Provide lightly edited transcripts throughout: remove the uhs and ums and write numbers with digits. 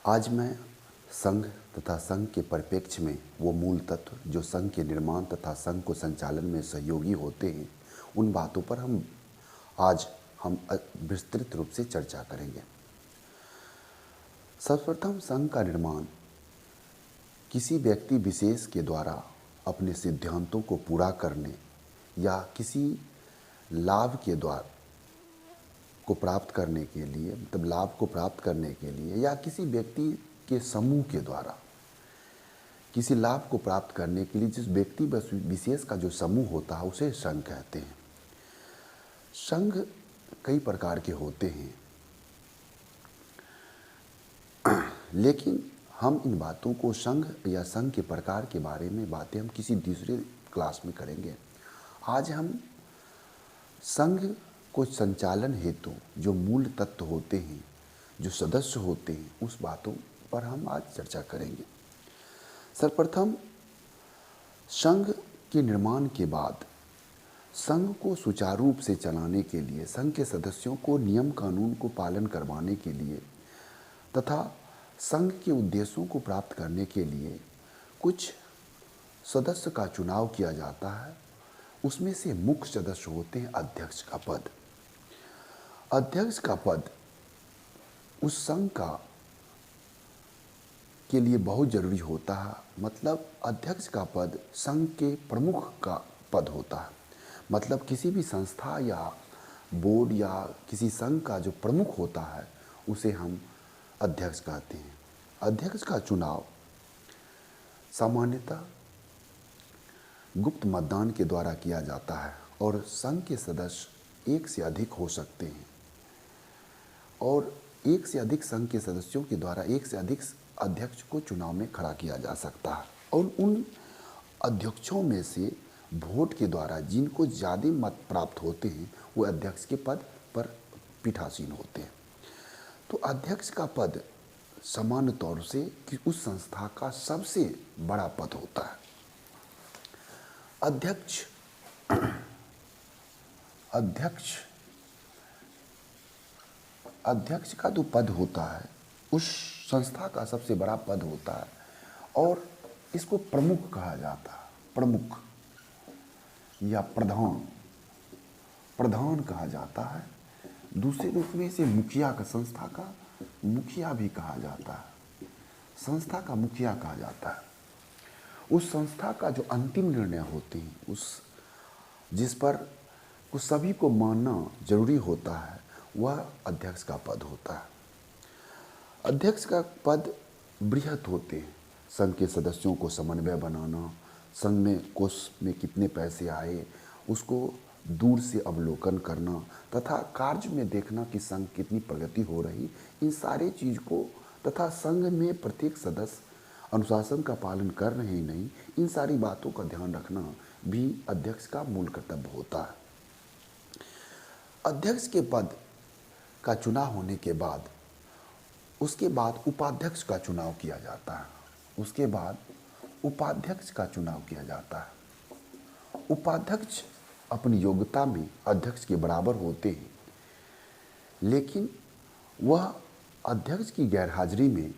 आज मैं संघ तथा संघ के परिप्रेक्ष्य में वो मूल तत्व जो संघ के निर्माण तथा संघ को संचालन में सहयोगी होते हैं, उन बातों पर हम विस्तृत रूप से चर्चा करेंगे। सर्वप्रथम, संघ का निर्माण किसी व्यक्ति विशेष के द्वारा अपने सिद्धांतों को पूरा करने या किसी लाभ के द्वारा को प्राप्त करने के लिए, मतलब लाभ को प्राप्त करने के लिए, या किसी व्यक्ति के समूह के द्वारा किसी लाभ को प्राप्त करने के लिए जिस व्यक्ति विशेष का जो समूह होता है उसे संघ कहते हैं। संघ कई प्रकार के होते हैं, लेकिन हम इन बातों को संघ या संघ के प्रकार के बारे में बातें हम किसी दूसरे क्लास में करेंगे। आज हम संघ को संचालन हेतु जो मूल तत्व होते हैं, जो सदस्य होते हैं, उस बातों पर हम आज चर्चा करेंगे। सर्वप्रथम, संघ के निर्माण के बाद संघ को सुचारू रूप से चलाने के लिए, संघ के सदस्यों को नियम कानून को पालन करवाने के लिए तथा संघ के उद्देश्यों को प्राप्त करने के लिए कुछ सदस्य का चुनाव किया जाता है। उसमें से मुख्य सदस्य होते हैं अध्यक्ष का पद। अध्यक्ष का पद उस संघ के लिए बहुत जरूरी होता है। मतलब अध्यक्ष का पद संघ के प्रमुख का पद होता है। मतलब किसी भी संस्था या बोर्ड या किसी संघ का जो प्रमुख होता है उसे हम अध्यक्ष कहते हैं। अध्यक्ष का चुनाव सामान्यतः गुप्त मतदान के द्वारा किया जाता है और संघ के सदस्य एक से अधिक हो सकते हैं और एक से अधिक संघ के सदस्यों के द्वारा एक से अधिक अध्यक्ष को चुनाव में खड़ा किया जा सकता है और उन अध्यक्षों में से वोट के द्वारा जिनको ज़्यादा मत प्राप्त होते हैं वो अध्यक्ष के पद पर पीठासीन होते हैं। तो अध्यक्ष का पद सामान्य तौर से कि उस संस्था का सबसे बड़ा पद होता है। अध्यक्ष का जो पद होता है उस संस्था का सबसे बड़ा पद होता है और इसको प्रमुख कहा जाता है। प्रमुख या प्रधान कहा जाता है। दूसरे रूप में इसे मुखिया का, संस्था का मुखिया भी कहा जाता है। संस्था का मुखिया कहा जाता है। उस संस्था का जो अंतिम निर्णय होते हैं, जिस पर उस सभी को मानना जरूरी होता है, वह अध्यक्ष का पद होता है। अध्यक्ष का पद बृहत होते हैं। संघ के सदस्यों को समन्वय बनाना, संघ में कोष में कितने पैसे आए उसको दूर से अवलोकन करना तथा कार्य में देखना कि संघ कितनी प्रगति हो रही, इन सारे चीज़ को तथा संघ में प्रत्येक सदस्य अनुशासन का पालन कर रहे हैं नहीं, इन सारी बातों का ध्यान रखना भी अध्यक्ष का मूल कर्तव्य होता है। अध्यक्ष के पद का चुनाव होने के बाद उसके बाद उपाध्यक्ष का चुनाव किया जाता है। उसके बाद उपाध्यक्ष का चुनाव किया जाता है। उपाध्यक्ष अपनी योग्यता में अध्यक्ष के बराबर होते हैं, लेकिन वह अध्यक्ष की गैरहाजिरी में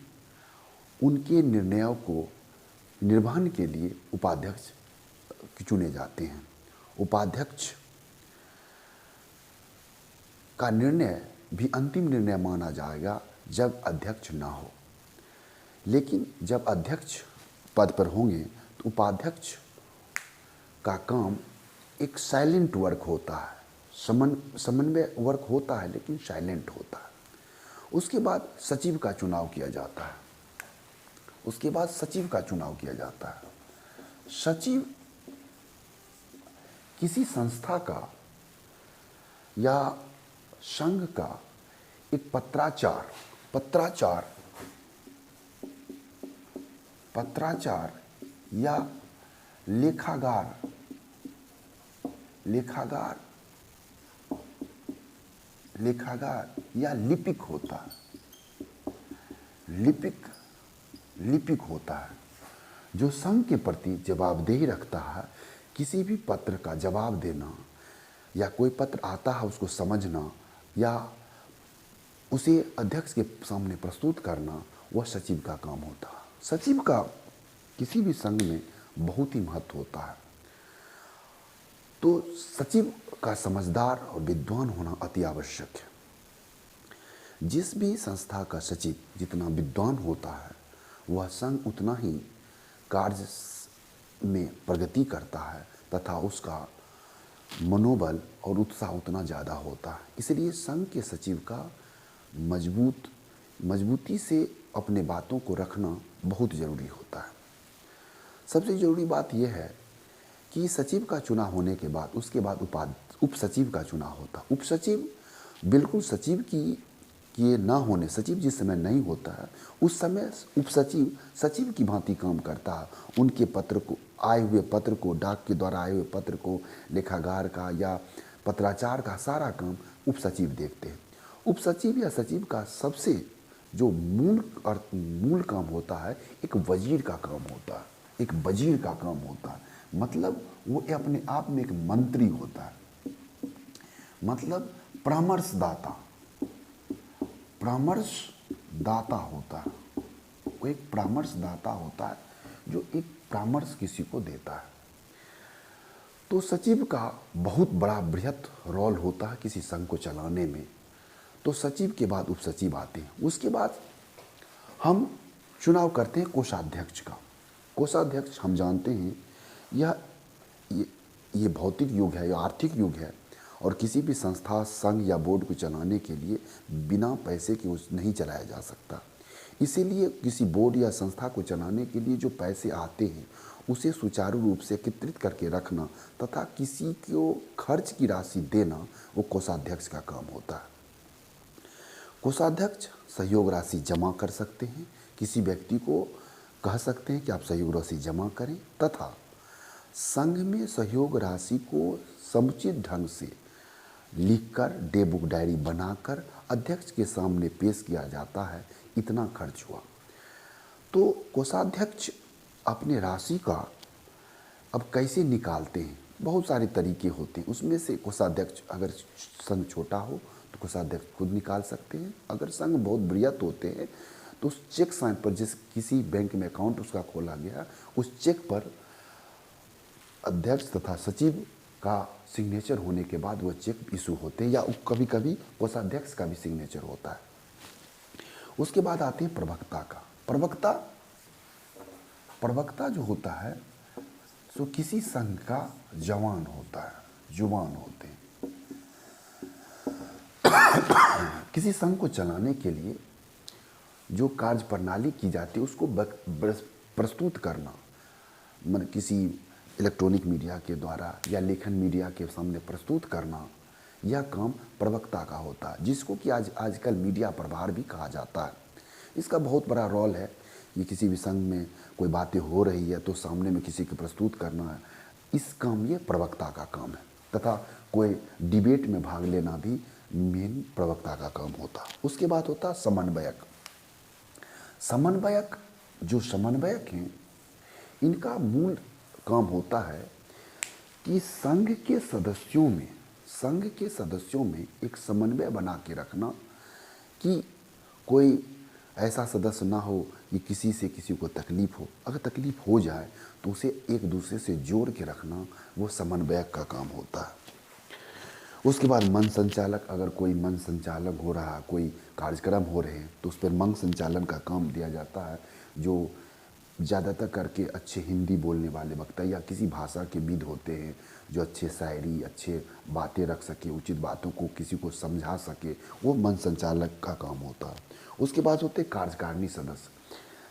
उनके निर्णयों को निर्वहन के लिए उपाध्यक्ष चुने जाते हैं। उपाध्यक्ष का निर्णय भी अंतिम निर्णय माना जाएगा जब अध्यक्ष ना हो, लेकिन जब अध्यक्ष पद पर होंगे तो उपाध्यक्ष का काम एक साइलेंट वर्क होता है, समन्वय वर्क होता है लेकिन साइलेंट होता है। उसके बाद सचिव का चुनाव किया जाता है। सचिव किसी संस्था का या संघ का एक पत्राचार या लेखागार या लिपिक होता है। लिपिक होता है जो संघ के प्रति जवाबदेही रखता है। किसी भी पत्र का जवाब देना या कोई पत्र आता है उसको समझना या उसे अध्यक्ष के सामने प्रस्तुत करना, वह सचिव का काम होता है। सचिव का किसी भी संघ में बहुत ही महत्व होता है। तो सचिव का समझदार और विद्वान होना अति आवश्यक है। जिस भी संस्था का सचिव जितना विद्वान होता है, वह संघ उतना ही कार्य में प्रगति करता है तथा उसका मनोबल और उत्साह उतना ज़्यादा होता है। इसलिए संघ के सचिव का मजबूती से अपने बातों को रखना बहुत ज़रूरी होता है। सबसे ज़रूरी बात यह है कि सचिव का चुनाव होने के बाद उसके बाद उप सचिव का चुनाव होता। उप सचिव बिल्कुल सचिव की ये ना होने, सचिव जिस समय नहीं होता है उस समय उप सचिव सचिव की भांति काम करता है। उनके पत्र को, आए हुए पत्र को, डाक के द्वारा आए हुए पत्र को, लेखागार का या पत्राचार का सारा काम उप सचिव देखते हैं। उप सचिव या सचिव का सबसे जो मूल काम होता है, एक वजीर का काम होता है। एक वजीर का काम होता है मतलब वो अपने आप में एक मंत्री होता है, मतलब परामर्शदाता होता है। वो एक परामर्शदाता होता है जो एक परामर्श किसी को देता है। तो सचिव का बहुत बड़ा बृहत रोल होता है किसी संघ को चलाने में। तो सचिव के बाद उपसचिव आते हैं। उसके बाद हम चुनाव करते हैं कोषाध्यक्ष का। कोषाध्यक्ष हम जानते हैं ये भौतिक युग है या आर्थिक युग है, और किसी भी संस्था, संघ या बोर्ड को चलाने के लिए बिना पैसे के नहीं चलाया जा सकता। इसीलिए किसी बोर्ड या संस्था को चलाने के लिए जो पैसे आते हैं उसे सुचारू रूप से एकत्रित करके रखना तथा किसी को खर्च की राशि देना, वो कोषाध्यक्ष का काम होता है। कोषाध्यक्ष सहयोग राशि जमा कर सकते हैं। किसी व्यक्ति को कह सकते हैं कि आप सहयोग राशि जमा करें तथा संघ में सहयोग राशि को समुचित ढंग से लिखकर डे बुक डायरी बनाकर अध्यक्ष के सामने पेश किया जाता है, इतना खर्च हुआ। तो कोषाध्यक्ष अपने राशि का अब कैसे निकालते हैं, बहुत सारे तरीके होते हैं। उसमें से कोषाध्यक्ष, अगर संघ छोटा हो तो कोषाध्यक्ष खुद निकाल सकते हैं। अगर संघ बहुत बृहत होते हैं तो उस चेक साइन पर, जिस किसी बैंक में अकाउंट उसका खोला गया, उस चेक पर अध्यक्ष तथा सचिव का सिग्नेचर होने के बाद वह चेक इशू होते हैं, या कभी कभी कोषाध्यक्ष का भी सिग्नेचर होता है। उसके बाद आते हैं प्रवक्ता का। प्रवक्ता जो होता है सो किसी संघ का जवान होता है, जुबान होते हैं। किसी संघ को चलाने के लिए जो कार्य प्रणाली की जाती है उसको प्रस्तुत करना, मतलब किसी इलेक्ट्रॉनिक मीडिया के द्वारा या लेखन मीडिया के सामने प्रस्तुत करना, यह काम प्रवक्ता का होता है, जिसको कि आजकल मीडिया प्रभार भी कहा जाता है। इसका बहुत बड़ा रोल है कि किसी भी संघ में कोई बातें हो रही है तो सामने में किसी को प्रस्तुत करना है, इस काम ये प्रवक्ता का काम है। तथा कोई डिबेट में भाग लेना भी मेन प्रवक्ता का काम होता है। उसके बाद होता है समन्वयक। जो समन्वयक हैं, इनका मूल काम होता है कि संघ के सदस्यों में एक समन्वय बना के रखना कि कोई ऐसा सदस्य ना हो कि किसी से किसी को तकलीफ हो। अगर तकलीफ हो जाए तो उसे एक दूसरे से जोड़ के रखना, वो समन्वयक का काम होता है। उसके बाद मंच संचालक, अगर कोई मंच संचालक हो रहा है, कोई कार्यक्रम हो रहे हैं तो उस पर मंच संचालन का काम दिया जाता है, जो ज़्यादातर करके अच्छे हिंदी बोलने वाले वक्ता या किसी भाषा के विद होते हैं, जो अच्छे शायरी, अच्छे बातें रख सके, उचित बातों को किसी को समझा सके, वो मंच संचालक का काम होता है। उसके बाद होते कार्यकारिणी सदस्य।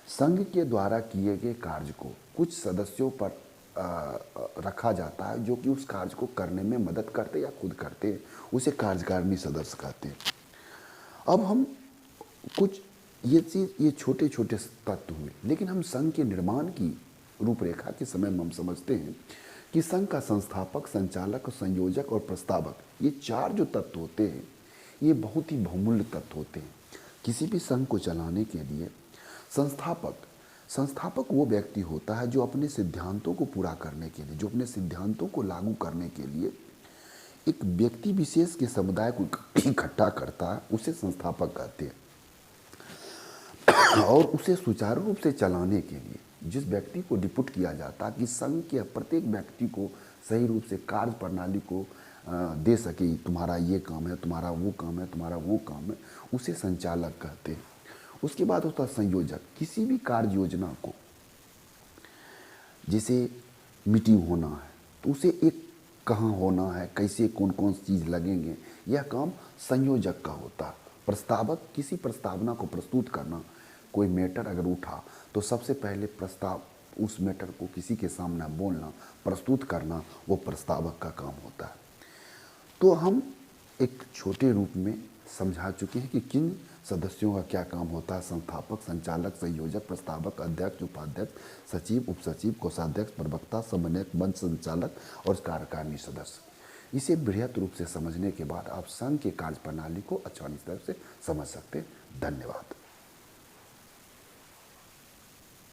संघ के द्वारा किए गए कार्य को कुछ सदस्यों पर रखा जाता है जो कि उस कार्य को करने में मदद करते या खुद करते हैं, उसे कार्यकारिणी सदस्य कहते हैं। अब हम कुछ ये छोटे छोटे तत्व हुए, लेकिन हम संघ के निर्माण की रूपरेखा के समय में हम समझते हैं कि संघ का संस्थापक, संचालक, संयोजक और प्रस्तावक, ये चार जो तत्व होते हैं ये बहुत ही बहुमूल्य तत्व होते हैं। किसी भी संघ को चलाने के लिए संस्थापक वो व्यक्ति होता है जो अपने सिद्धांतों को पूरा करने के लिए, जो अपने सिद्धांतों को लागू करने के लिए एक व्यक्ति विशेष के समुदाय को इकट्ठा करता है, उसे संस्थापक कहते हैं। और उसे सुचारू रूप से चलाने के लिए जिस व्यक्ति को डिपुट किया जाता कि संघ के प्रत्येक व्यक्ति को सही रूप से कार्य प्रणाली को दे सके, तुम्हारा ये काम है, तुम्हारा वो काम है, तुम्हारा वो काम है, उसे संचालक कहते हैं। उसके बाद होता संयोजक। किसी भी कार्य योजना को, जैसे मीटिंग होना है तो उसे एक कहाँ होना है, कैसे कौन कौन सी चीज़ लगेंगे, यह काम संयोजक का होता है। प्रस्तावक किसी प्रस्तावना को प्रस्तुत करना, कोई मैटर अगर उठा तो सबसे पहले प्रस्ताव उस मैटर को किसी के सामने बोलना, प्रस्तुत करना, वो प्रस्तावक का काम होता है। तो हम एक छोटे रूप में समझा चुके हैं कि किन सदस्यों का क्या काम होता है। संस्थापक, संचालक, संयोजक, प्रस्तावक, अध्यक्ष, उपाध्यक्ष, सचिव, उपसचिव, कोषाध्यक्ष, प्रवक्ता, समन्वयक, मंच संचालक और कार्यकारिणी सदस्य। इसे बृहत रूप से समझने के बाद आप संघ के कार्य प्रणाली को आसानी तरह से समझ सकते हैं। धन्यवाद।